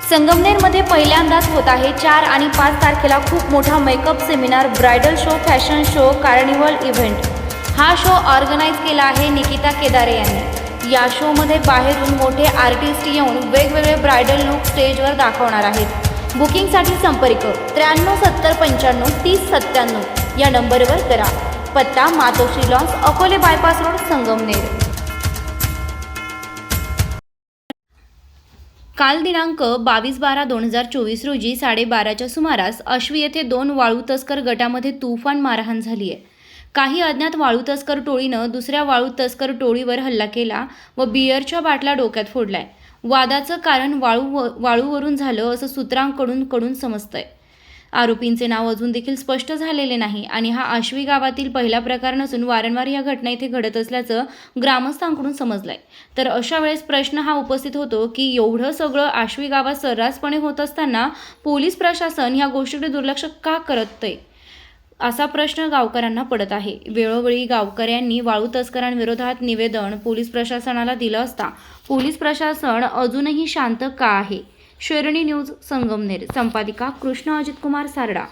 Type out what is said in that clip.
संगमनेरमध्ये पहिल्यांदाच होत आहे 4 आणि 5 तारखेला खूप मोठा makeup seminar, bridal show, fashion show, carnival event. हा शो ऑर्गनाईज केला आहे निकिता केदारे यांनी। या शोमध्ये बाहेरून मोठे आर्टिस्ट येऊन वेगवेगळे ब्रायडल लुक स्टेजवर दाखवणार आहेत। बुकिंगसाठी संपर्क 93 70 95 30 97 या नंबरवर करा। पत्ता Matoshree lawns, Akole bypass road, Sangamner. काल दिनांक 22/12/2024 रोजी 12:30च्या सुमारास आश्वी येथे 2 वाळू तस्कर गटामध्ये तुफान मारहाण झाली आहे। काही अज्ञात वाळू तस्कर टोळीनं दुसऱ्या वाळू तस्कर टोळीवर हल्ला केला व बिअरच्या बाटल्या डोक्यात फोडलाय। वादाचं कारण वाळूवरून झालं असं सूत्रांकडून समजतंय। आरोपींचे नाव अजून देखील स्पष्ट झालेले नाही आणि हा आश्वी गावातील पहिला प्रकार नसून वारंवार या घटना इथे घडत असल्याचं ग्रामस्थांकडून समजलंय। तर अशा वेळेस प्रश्न हा उपस्थित होतो की एवढं सगळं आश्वी गावात सर्रासपणे होत असताना पोलीस प्रशासन ह्या गोष्टीकडे दुर्लक्ष का करतंय, असा प्रश्न गावकऱ्यांना पडत आहे। वेळोवेळी गावकऱ्यांनी वाळू तस्करांविरोधात निवेदन पोलीस प्रशासनाला दिलं असता पोलीस प्रशासन अजूनही शांत का आहे? शेरणी न्यूज, संगमनेर। संपादिका कृष्णा अजित कुमार सारडा।